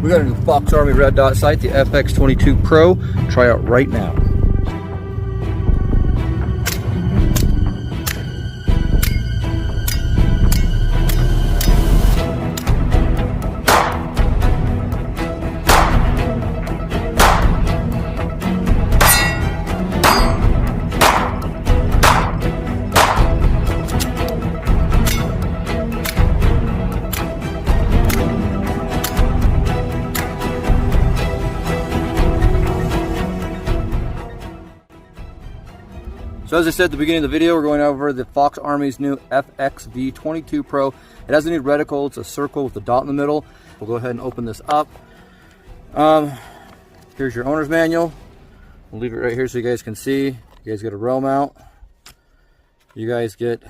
We got a new Foxarmy red dot sight, the FX22 Pro. Try out right now. So as I said at the beginning of the video, we're going over the Foxarmy's new FXV22 Pro. It has a new reticle. It's a circle with a dot in the middle. We'll go ahead and open this up. Here's your owner's manual. We'll leave it right here so you guys can see. You guys get a row mount. You guys get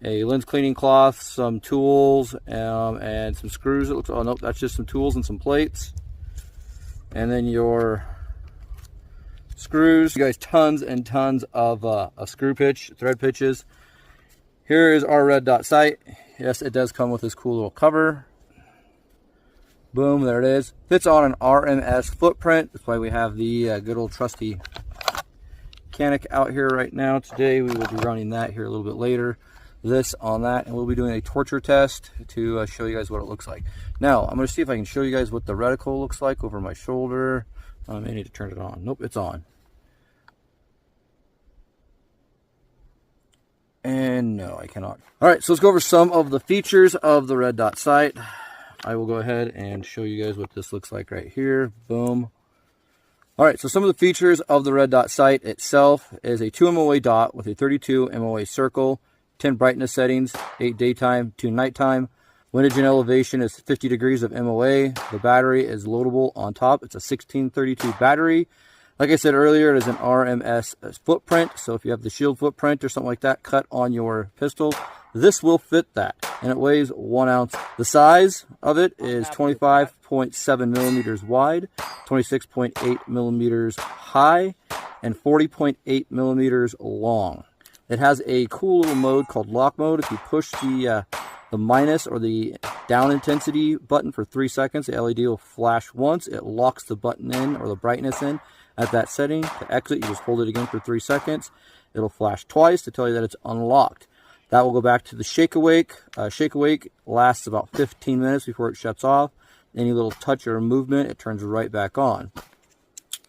a lens cleaning cloth, some tools, and some screws. It looks, oh nope, that's just some tools and some plates. And then your screws. You guys, tons and tons of screw pitch, thread pitches. Here is our red dot sight. Yes, it does come with this cool little cover. Boom, there it is. Fits on an RMS footprint. That's why we have the good old trusty Canik out here right now. Today we will be running that here a little bit later. This on that, and we'll be doing a torture test to show you guys what it looks like. Now, I'm going to see if I can show you guys what the reticle looks like over my shoulder. I may need to turn it on. Nope, it's on. And no, I cannot. All right, so let's go over some of the features of the red dot sight. I will go ahead and show you guys what this looks like right here. Boom. All right, so some of the features of the red dot sight itself is a 2 MOA dot with a 32 MOA circle, 10 brightness settings, 8 daytime, 2 nighttime. Windage and elevation is 50 degrees of MOA. The battery is loadable on top. It's a 1632 battery. Like I said earlier, it is an RMS footprint. So if you have the shield footprint or something like that cut on your pistol, this will fit that. And it weighs 1 ounce. The size of it is 25.7 millimeters wide, 26.8 millimeters high, and 40.8 millimeters long. It has a cool little mode called lock mode. If you push the minus or the down intensity button for 3 seconds, the LED will flash once. It locks the button in, or the brightness in, at that setting. To exit, you just hold it again for 3 seconds. It'll flash twice to tell you that it's unlocked. That will go back to the shake awake. Shake awake lasts about 15 minutes before it shuts off. Any little touch or movement, it turns right back on.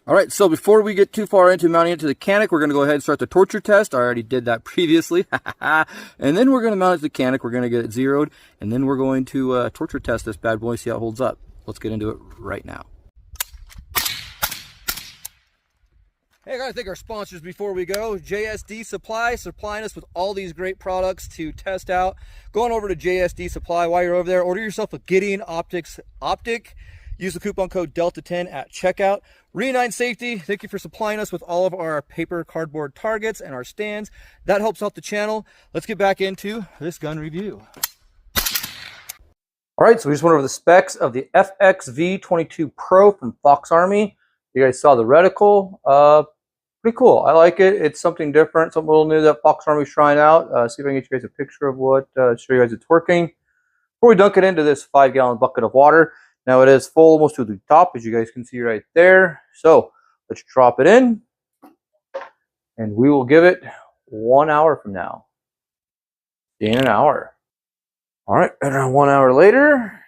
All right, so before we get too far into mounting it to the Canik, we're going to go ahead and start the torture test. I already did that previously. And then we're going to mount it to the Canik. We're going to get it zeroed. And then we're going to torture test this bad boy, see how it holds up. Let's get into it right now. Hey, I gotta thank our sponsors before we go. JSD Supply, supplying us with all these great products to test out. Go on over to JSD Supply. While you're over there, order yourself a Gideon optic. Use the coupon code Delta10 at checkout. Re9 Safety, thank you for supplying us with all of our paper cardboard targets and our stands. That helps out the channel. Let's get back into this gun review. All right, so we just went over the specs of the FXV22 Pro from Foxarmy. You guys saw the reticle. Pretty cool. I like it. It's something different, something a little new that Foxarmy's trying out. See if I can get you guys a picture of what, show you guys it's working. Before we dunk it into this 5-gallon bucket of water, now it is full almost to the top, as you guys can see right there. So let's drop it in, and we will give it 1 hour from now. In an hour. All right, around 1 hour later.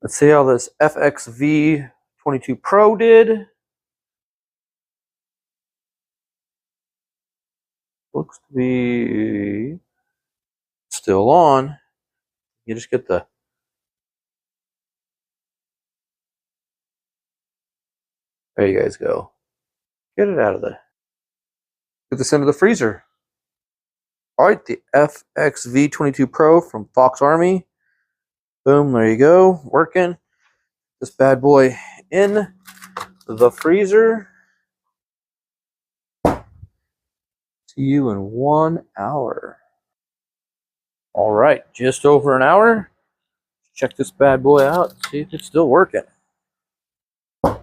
Let's see how this FXV22 Pro did. Looks to be still on. You just get the there you guys go. Get it out of the get this into the freezer. All right, the FXV22 Pro from Foxarmy. Boom, there you go, working. This bad boy in the freezer. See you in 1 hour. All right, just over an hour. Check this bad boy out, see if it's still working. All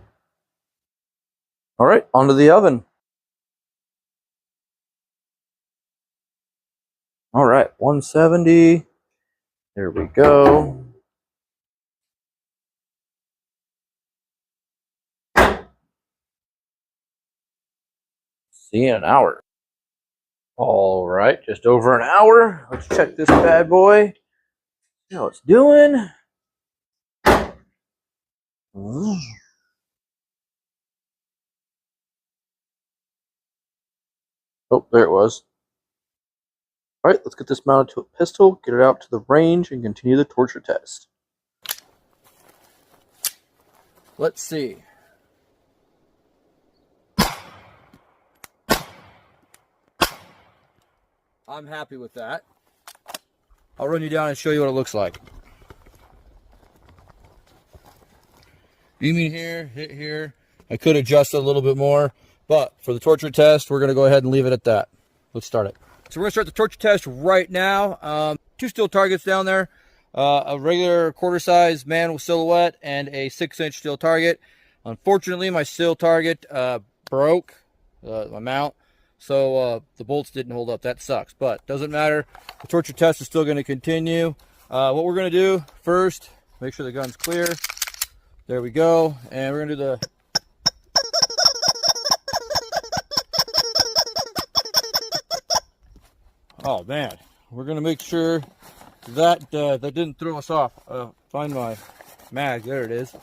right, onto the oven. All right, 170. There we go. See you in an hour. All right, just over an hour. Let's check this bad boy. See how it's doing. Oh, there it was. All right, let's get this mounted to a pistol, get it out to the range, and continue the torture test. Let's see. I'm happy with that. I'll run you down and show you what it looks like. You mean here, hit here. I could adjust it a little bit more, but for the torture test, we're going to go ahead and leave it at that. Let's start it. So we're going to start the torture test right now. 2 steel targets down there. A regular quarter size man with silhouette and a 6-inch steel target. Unfortunately, my steel target broke, my mount. So the bolts didn't hold up. That sucks, but doesn't matter. The torture test is still going to continue. What we're going to do first, make sure the gun's clear. There we go. And we're going to do the... Oh, man. We're going to make sure that that didn't throw us off. Find my mag. There it is.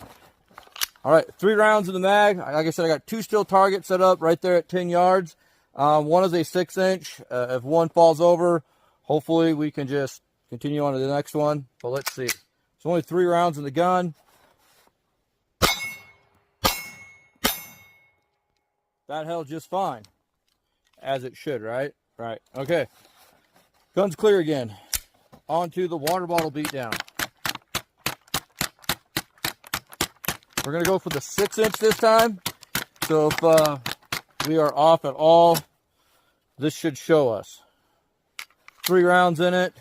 All right, 3 rounds in the mag. Like I said, I got 2 steel targets set up right there at 10 yards. One is a 6-inch. If one falls over, hopefully we can just continue on to the next one. But let's see. It's only 3 rounds in the gun. That held just fine. As it should, right? Right. Okay. Gun's clear again. On to the water bottle beatdown. We're going to go for the 6-inch this time. So if we are off at all, this should show us. 3 rounds in it.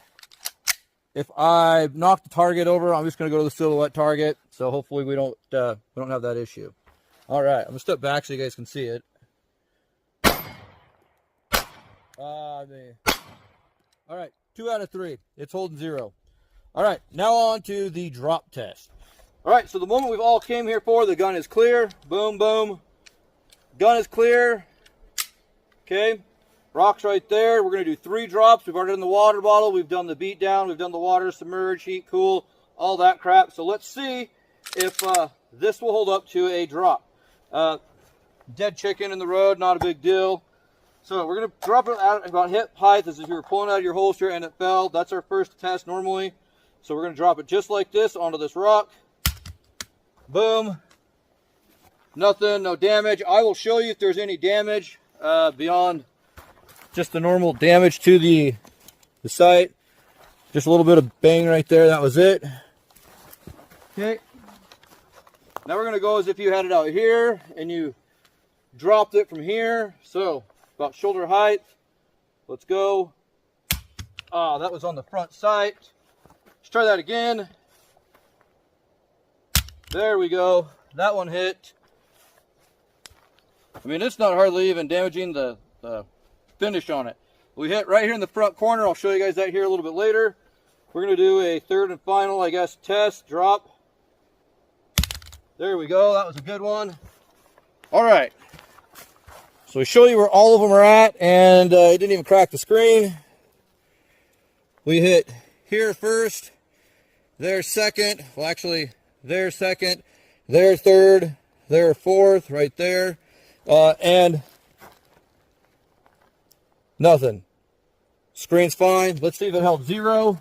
If I knock the target over, I'm just going to go to the silhouette target. So hopefully we don't have that issue. All right, I'm going to step back so you guys can see it. All right, 2 out of 3. It's holding 0. All right, now on to the drop test. All right, so the moment we've all came here for, the gun is clear. Boom, boom. Gun is clear. Okay, rock's right there. We're going to do 3 drops. We've already done the water bottle. We've done the beat down. We've done the water, submerge, heat, cool, all that crap. So let's see if this will hold up to a drop. Dead chicken in the road, not a big deal. So we're going to drop it out about hip height as if you were pulling out of your holster and it fell. That's our first test normally. So we're going to drop it just like this onto this rock. Boom. Nothing, no damage. I will show you if there's any damage beyond just the normal damage to the sight. Just a little bit of bang right there. That was it. Okay. Now we're going to go as if you had it out here and you dropped it from here. So about shoulder height. Let's go. Ah, that was on the front sight. Let's try that again. There we go. That one hit. I mean, it's not hardly even damaging the finish on it. We hit right here in the front corner. I'll show you guys that here a little bit later. We're going to do a third and final, I guess, test, drop. There we go. That was a good one. All right. So we show you where all of them are at, and it didn't even crack the screen. We hit here first, there second, well actually there second, there third, there fourth, right there, and nothing. Screen's fine. Let's see if it held 0.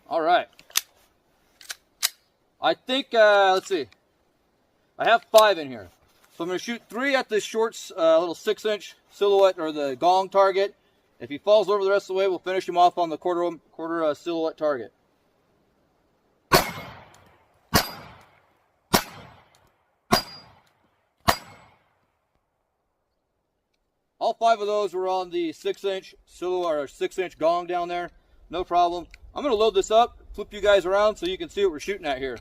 All right. I think, let's see. I have 5 in here. So I'm going to shoot 3 at this short little 6-inch silhouette or the gong target. If he falls over the rest of the way, we'll finish him off on the quarter silhouette target. All 5 of those were on the 6-inch silhouette or 6-inch gong down there. No problem. I'm going to load this up, flip you guys around so you can see what we're shooting at here.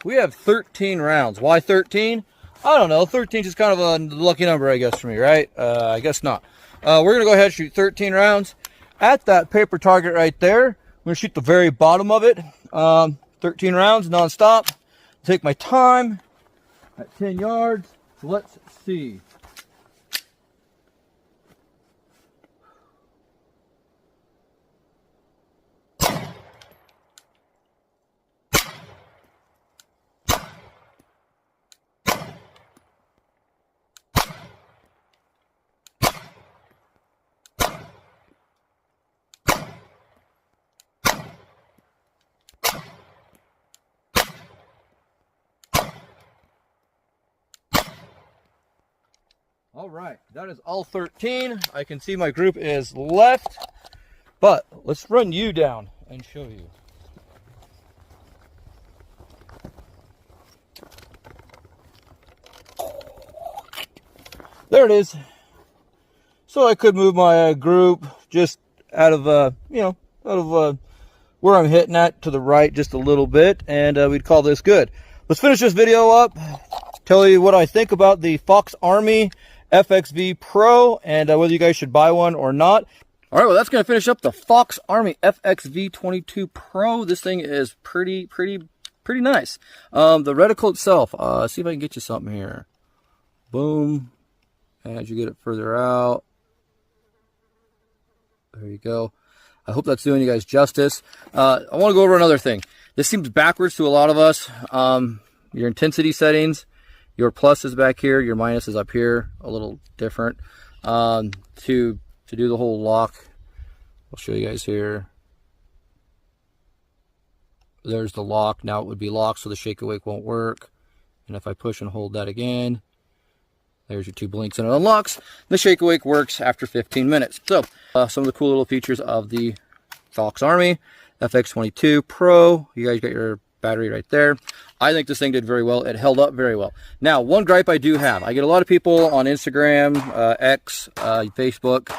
We have 13 rounds. Why 13? I don't know. 13 is just kind of a lucky number, I guess, for me, right? I guess not. We're going to go ahead and shoot 13 rounds. at that paper target right there. I'm going to shoot the very bottom of it. 13 rounds non-stop. Take my time at 10 yards. So let's see. All right, that is all 13. I can see my group is left, but let's run you down and show you. There it is. So I could move my group just out of, where I'm hitting at to the right just a little bit, and we'd call this good. Let's finish this video up. Tell you what I think about the Foxarmy FXV Pro and whether you guys should buy one or not. All right, well, that's going to finish up the Foxarmy FXV22 Pro. This thing is pretty nice. The reticle itself, see if I can get you something here. Boom. As you get it further out. There you go. I hope that's doing you guys justice. I want to go over another thing. This seems backwards to a lot of us. Your intensity settings. Your plus is back here, your minus is up here, a little different. To do the whole lock, I'll show you guys here. There's the lock. Now it would be locked, so the shake awake won't work. And if I push and hold that again, there's your two blinks and it unlocks. The shake awake works after 15 minutes. So some of the cool little features of the Foxarmy FX22 Pro. You guys got your battery right there. I think this thing did very well. It held up very well. Now, one gripe I do have. I get a lot of people on Instagram, X, Facebook,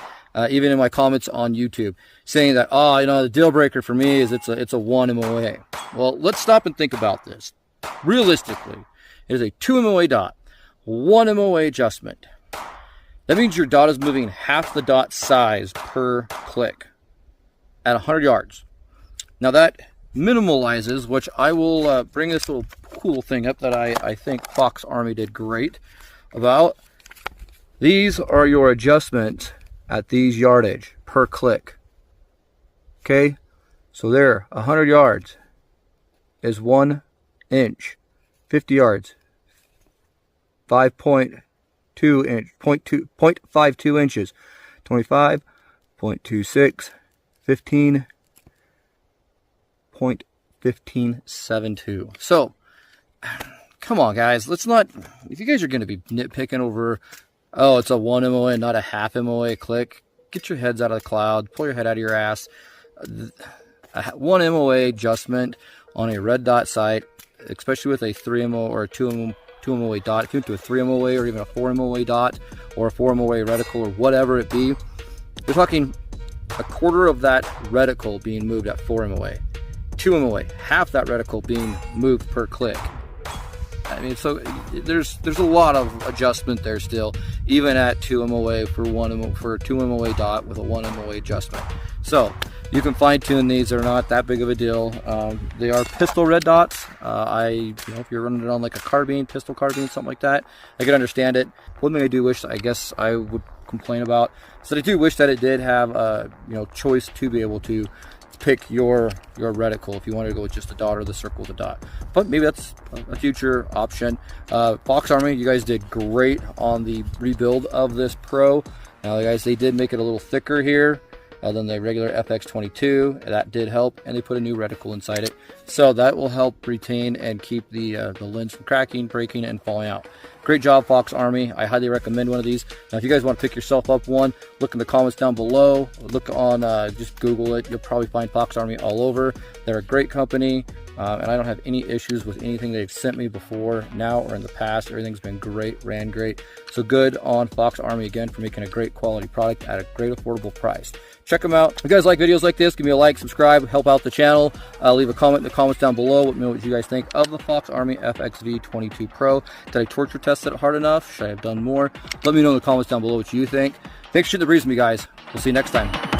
even in my comments on YouTube, saying that, oh, you know, the deal breaker for me is it's a 1 MOA. Well, let's stop and think about this. Realistically, it is a 2 MOA dot, 1 MOA adjustment. That means your dot is moving half the dot size per click at 100 yards. Now that minimalizes, which I will bring this little cool thing up that I think Foxarmy did great about. These are your adjustments at these yardage per click. Okay, so there, 100 yards is 1 inch, 50 yards, 5.2 inch, 0.52 inches, 25, 0.26, 15, 0.1572. So come on guys, let's not, if you guys are going to be nitpicking over, oh, it's a 1 MOA not a half MOA click, get your heads out of the cloud, pull your head out of your ass. A 1 MOA adjustment on a red dot sight, especially with a 3 MOA or a 2 MOA dot, if you went to a 3 MOA or even a 4 MOA dot or a 4 MOA reticle or whatever it be, you're talking a quarter of that reticle being moved at 4 MOA. 2 MOA, half that reticle being moved per click. I mean, so there's a lot of adjustment there still, even at 2 MOA for 2 MOA dot with a 1 MOA adjustment. So you can fine tune these; they're not that big of a deal. They are pistol red dots. If you're running it on like a carbine, pistol carbine, something like that, I can understand it. One thing I do wish, I guess I would complain about, is that I do wish that it did have choice to be able to pick your reticle if you wanted to go with just the dot or the circle with the dot, but maybe that's a future option. Foxarmy, you guys did great on the rebuild of this Pro. Now guys, they did make it a little thicker here than the regular FX22. That did help, and they put a new reticle inside it, so that will help retain and keep the lens from cracking, breaking, and falling out. Great job, Foxarmy. I highly recommend one of these. Now, if you guys want to pick yourself up one, look in the comments down below. Look on, just Google it. You'll probably find Foxarmy all over. They're a great company, and I don't have any issues with anything they've sent me before, now, or in the past. Everything's been great, ran great. So good on Foxarmy again for making a great quality product at a great affordable price. Check them out. If you guys like videos like this, give me a like, subscribe, help out the channel. Leave a comment in the comments down below. Let me know what you guys think of the Foxarmy FXV22 Pro. Did I torture test it hard enough? Should I have done more? Let me know in the comments down below what you think. Thanks for shooting the breeze with me, guys. We'll see you next time.